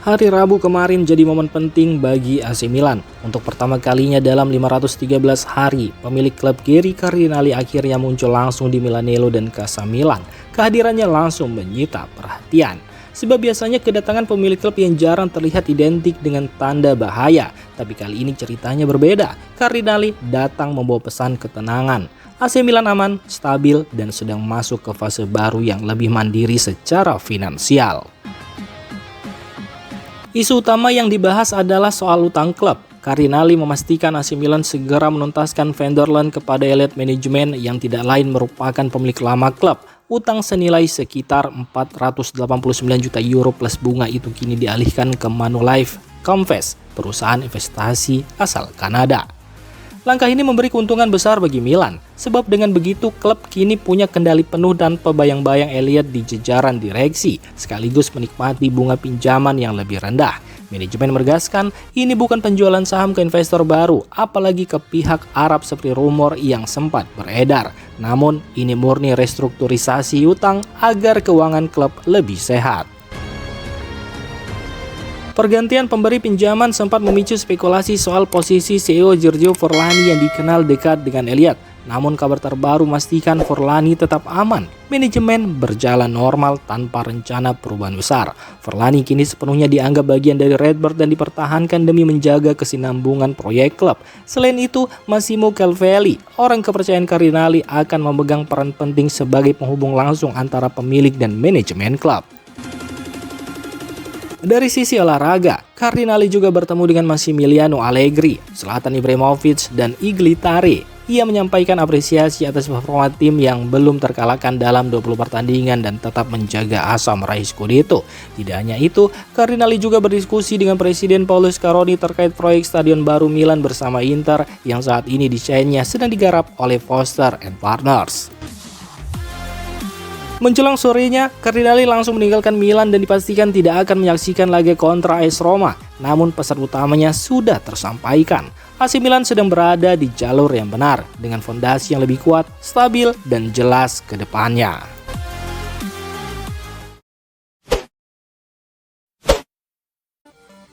Hari Rabu kemarin jadi momen penting bagi AC Milan. Untuk pertama kalinya dalam 513 hari, pemilik klub Geri Cardinali akhirnya muncul langsung di Milanello dan Casa Milan. Kehadirannya langsung menyita perhatian. Sebab biasanya kedatangan pemilik klub yang jarang terlihat identik dengan tanda bahaya. Tapi kali ini ceritanya berbeda. Cardinali datang membawa pesan ketenangan. AC Milan aman, stabil, dan sedang masuk ke fase baru yang lebih mandiri secara finansial. Isu utama yang dibahas adalah soal utang klub. Cardinali memastikan AC Milan segera menuntaskan vendor loan kepada elite manajemen yang tidak lain merupakan pemilik lama klub. Utang senilai sekitar 489 juta euro plus bunga itu kini dialihkan ke Manulife Comvest, perusahaan investasi asal Kanada. Langkah ini memberi keuntungan besar bagi Milan, sebab dengan begitu klub kini punya kendali penuh tanpa bayang-bayang Elliott di jajaran direksi, sekaligus menikmati bunga pinjaman yang lebih rendah. Manajemen menegaskan ini bukan penjualan saham ke investor baru, apalagi ke pihak Arab seperti rumor yang sempat beredar. Namun ini murni restrukturisasi utang agar keuangan klub lebih sehat. Pergantian pemberi pinjaman sempat memicu spekulasi soal posisi CEO Giorgio Forlani yang dikenal dekat dengan Elliott. Namun kabar terbaru memastikan Forlani tetap aman. Manajemen berjalan normal tanpa rencana perubahan besar. Forlani kini sepenuhnya dianggap bagian dari Redbird dan dipertahankan demi menjaga kesinambungan proyek klub. Selain itu, Massimo Calvelli, orang kepercayaan Cardinali, akan memegang peran penting sebagai penghubung langsung antara pemilik dan manajemen klub. Dari sisi olahraga, Cardinali juga bertemu dengan Massimiliano Allegri, Zlatan Ibrahimovic, dan Iglitare. Ia menyampaikan apresiasi atas performa tim yang belum terkalahkan dalam 20 pertandingan dan tetap menjaga asa meraih Scudetto. Tidak hanya itu, Cardinali juga berdiskusi dengan Presiden Paolo Scaroni terkait proyek stadion baru Milan bersama Inter yang saat ini desainnya sedang digarap oleh Foster and Partners. Menjelang sorenya, Cardinali langsung meninggalkan Milan dan dipastikan tidak akan menyaksikan laga kontra AS Roma. Namun pesan utamanya sudah tersampaikan. AC Milan sedang berada di jalur yang benar, dengan fondasi yang lebih kuat, stabil, dan jelas ke depannya.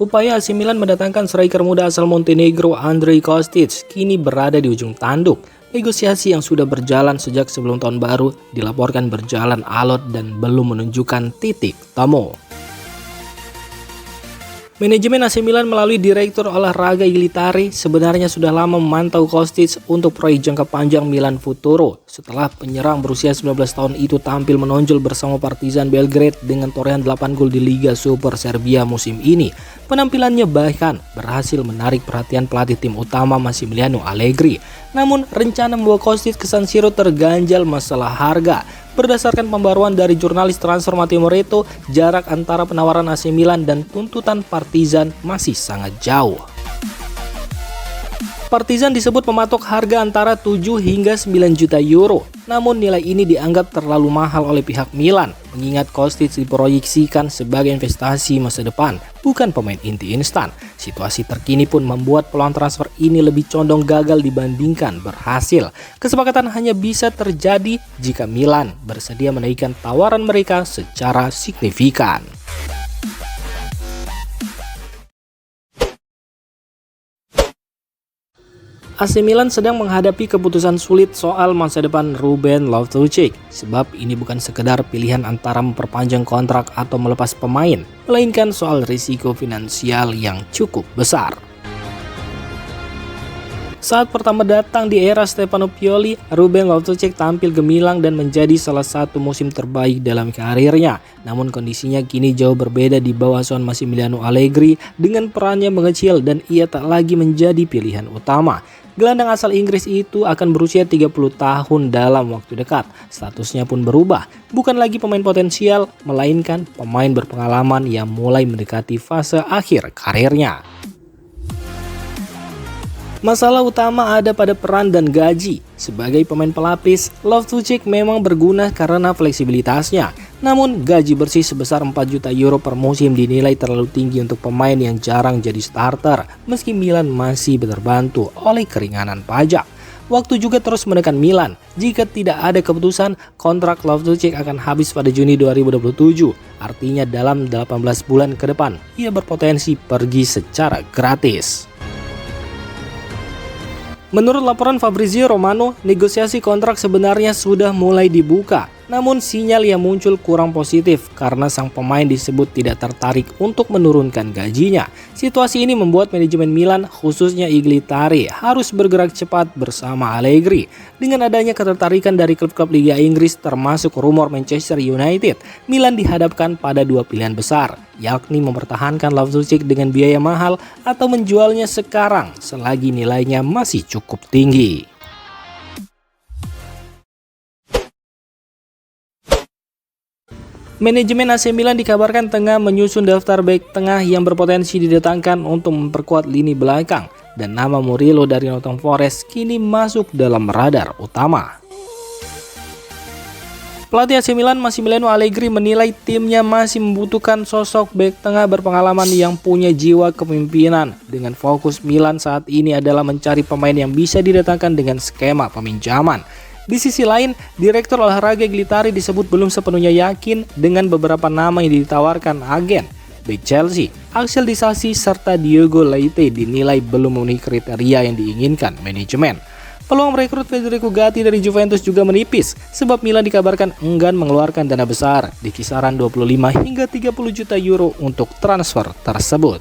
Upaya AC Milan mendatangkan striker muda asal Montenegro Andrej Kostic kini berada di ujung tanduk. Negosiasi yang sudah berjalan sejak sebelum tahun baru dilaporkan berjalan alot dan belum menunjukkan titik temu. Manajemen AC Milan melalui Direktur Olahraga Iglitare sebenarnya sudah lama memantau Kostic untuk proyek jangka panjang Milan Futuro. Setelah penyerang berusia 19 tahun itu tampil menonjol bersama Partizan Belgrade dengan torehan 8 gol di Liga Super Serbia musim ini. Penampilannya bahkan berhasil menarik perhatian pelatih tim utama Massimiliano Allegri. Namun rencana membawa Kostic ke San Siro terganjal masalah harga. Berdasarkan pembaruan dari jurnalis transfer Matteo Moretto, jarak antara penawaran AC Milan dan tuntutan Partizan masih sangat jauh. Partizan disebut mematok harga antara 7 hingga 9 juta euro. Namun nilai ini dianggap terlalu mahal oleh pihak Milan, mengingat Kostic diproyeksikan sebagai investasi masa depan, bukan pemain inti instan. Situasi terkini pun membuat peluang transfer ini lebih condong gagal dibandingkan berhasil. Kesepakatan hanya bisa terjadi jika Milan bersedia menaikkan tawaran mereka secara signifikan. AC Milan sedang menghadapi keputusan sulit soal masa depan Ruben Loftus-Cheek, sebab ini bukan sekedar pilihan antara memperpanjang kontrak atau melepas pemain, melainkan soal risiko finansial yang cukup besar. Saat pertama datang di era Stefano Pioli, Ruben Loftus-Cheek tampil gemilang dan menjadi salah satu musim terbaik dalam karirnya. Namun kondisinya kini jauh berbeda di bawah asuhan Massimiliano Allegri dengan perannya mengecil dan ia tak lagi menjadi pilihan utama. Gelandang asal Inggris itu akan berusia 30 tahun dalam waktu dekat. Statusnya pun berubah, bukan lagi pemain potensial, melainkan pemain berpengalaman yang mulai mendekati fase akhir karirnya. Masalah utama ada pada peran dan gaji. Sebagai pemain pelapis, Loftus-Cheek memang berguna karena fleksibilitasnya. Namun gaji bersih sebesar 4 juta euro per musim dinilai terlalu tinggi untuk pemain yang jarang jadi starter, meski Milan masih terbantu oleh keringanan pajak. Waktu juga terus menekan Milan. Jika tidak ada keputusan, kontrak Loftus-Cheek akan habis pada Juni 2027. Artinya dalam 18 bulan ke depan, ia berpotensi pergi secara gratis. Menurut laporan Fabrizio Romano, negosiasi kontrak sebenarnya sudah mulai dibuka. Namun sinyal yang muncul kurang positif karena sang pemain disebut tidak tertarik untuk menurunkan gajinya. Situasi ini membuat manajemen Milan, khususnya Iglitari, harus bergerak cepat bersama Allegri. Dengan adanya ketertarikan dari klub-klub Liga Inggris termasuk rumor Manchester United, Milan dihadapkan pada dua pilihan besar, yakni mempertahankan Loftus-Cheek dengan biaya mahal atau menjualnya sekarang selagi nilainya masih cukup tinggi. Manajemen AC Milan dikabarkan tengah menyusun daftar bek tengah yang berpotensi didatangkan untuk memperkuat lini belakang, dan nama Murillo dari Nottingham Forest kini masuk dalam radar utama. Pelatih AC Milan Massimiliano Allegri menilai timnya masih membutuhkan sosok bek tengah berpengalaman yang punya jiwa kepemimpinan. Dengan fokus Milan saat ini adalah mencari pemain yang bisa didatangkan dengan skema peminjaman. Di sisi lain, Direktur Olahraga Iglitari disebut belum sepenuhnya yakin dengan beberapa nama yang ditawarkan agen. Bek Chelsea, Axel Disasi serta Diogo Leite dinilai belum memenuhi kriteria yang diinginkan manajemen. Peluang merekrut Federico Gatti dari Juventus juga menipis, sebab Milan dikabarkan enggan mengeluarkan dana besar di kisaran 25 hingga 30 juta euro untuk transfer tersebut.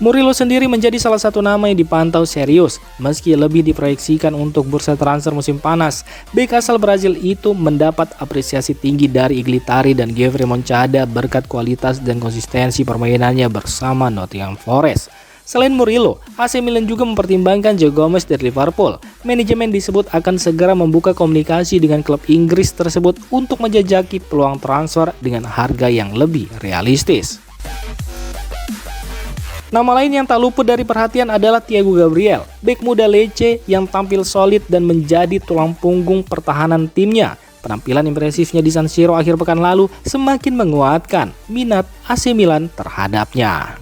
Murillo sendiri menjadi salah satu nama yang dipantau serius. Meski lebih diproyeksikan untuk bursa transfer musim panas, bek asal Brazil itu mendapat apresiasi tinggi dari Iglitari dan Geoffrey Moncada berkat kualitas dan konsistensi permainannya bersama Nottingham Forest. Selain Murillo, AC Milan juga mempertimbangkan Joe Gomez dari Liverpool. Manajemen disebut akan segera membuka komunikasi dengan klub Inggris tersebut untuk menjajaki peluang transfer dengan harga yang lebih realistis. Nama lain yang tak luput dari perhatian adalah Thiago Gabriel, bek muda Lecce yang tampil solid dan menjadi tulang punggung pertahanan timnya. Penampilan impresifnya di San Siro akhir pekan lalu semakin menguatkan minat AC Milan terhadapnya.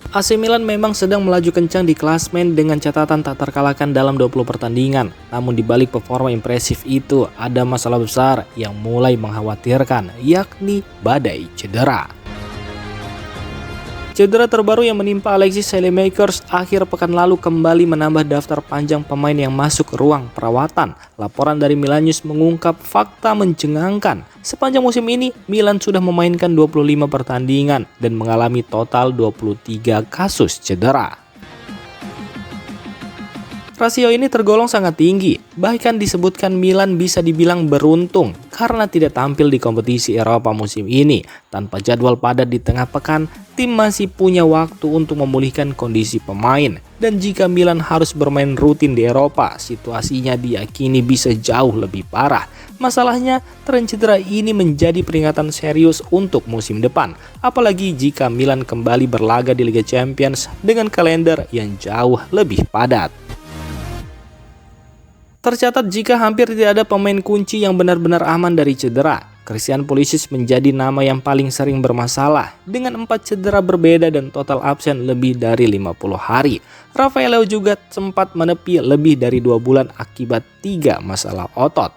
AC Milan memang sedang melaju kencang di klasmen dengan catatan tak terkalahkan dalam 20 pertandingan. Namun di balik performa impresif itu ada masalah besar yang mulai mengkhawatirkan, yakni badai cedera. Cedera terbaru yang menimpa Alexis Saelemaekers akhir pekan lalu kembali menambah daftar panjang pemain yang masuk ruang perawatan. Laporan dari Milan News mengungkap fakta mencengangkan. Sepanjang musim ini, Milan sudah memainkan 25 pertandingan dan mengalami total 23 kasus cedera. Rasio ini tergolong sangat tinggi, bahkan disebutkan Milan bisa dibilang beruntung karena tidak tampil di kompetisi Eropa musim ini. Tanpa jadwal padat di tengah pekan, tim masih punya waktu untuk memulihkan kondisi pemain. Dan jika Milan harus bermain rutin di Eropa, situasinya diyakini bisa jauh lebih parah. Masalahnya, tren cedera ini menjadi peringatan serius untuk musim depan. Apalagi jika Milan kembali berlaga di Liga Champions dengan kalender yang jauh lebih padat. Tercatat jika hampir tidak ada pemain kunci yang benar-benar aman dari cedera. Christian Pulisic menjadi nama yang paling sering bermasalah dengan 4 cedera berbeda dan total absen lebih dari 50 hari. Rafael Leao juga sempat menepi lebih dari 2 bulan akibat 3 masalah otot.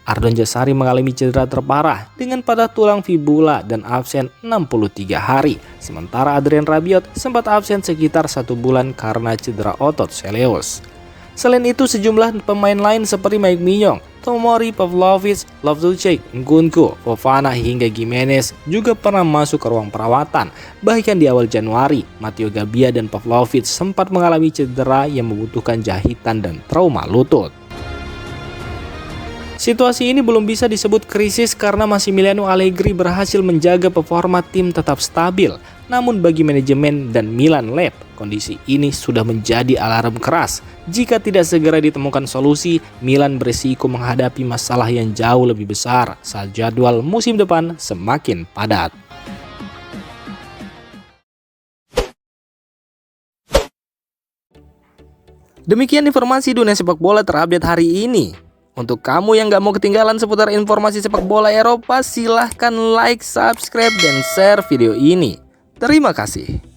Ardon Jasari mengalami cedera terparah dengan patah tulang fibula dan absen 63 hari. Sementara Adrien Rabiot sempat absen sekitar 1 bulan karena cedera otot soleus. Selain itu, sejumlah pemain lain seperti Mike Maignan, Tomori, Pavlovic, Loftus-Cheek, Nkunku, Fofana hingga Gimenez juga pernah masuk ke ruang perawatan. Bahkan di awal Januari, Matteo Gabbia dan Pavlovic sempat mengalami cedera yang membutuhkan jahitan dan trauma lutut. Situasi ini belum bisa disebut krisis karena Massimiliano Allegri berhasil menjaga performa tim tetap stabil. Namun bagi manajemen dan Milan Lab, kondisi ini sudah menjadi alarm keras. Jika tidak segera ditemukan solusi, Milan berisiko menghadapi masalah yang jauh lebih besar saat jadwal musim depan semakin padat. Demikian informasi dunia sepak bola terupdate hari ini. Untuk kamu yang gak mau ketinggalan seputar informasi sepak bola Eropa, silahkan like, subscribe, dan share video ini. Terima kasih.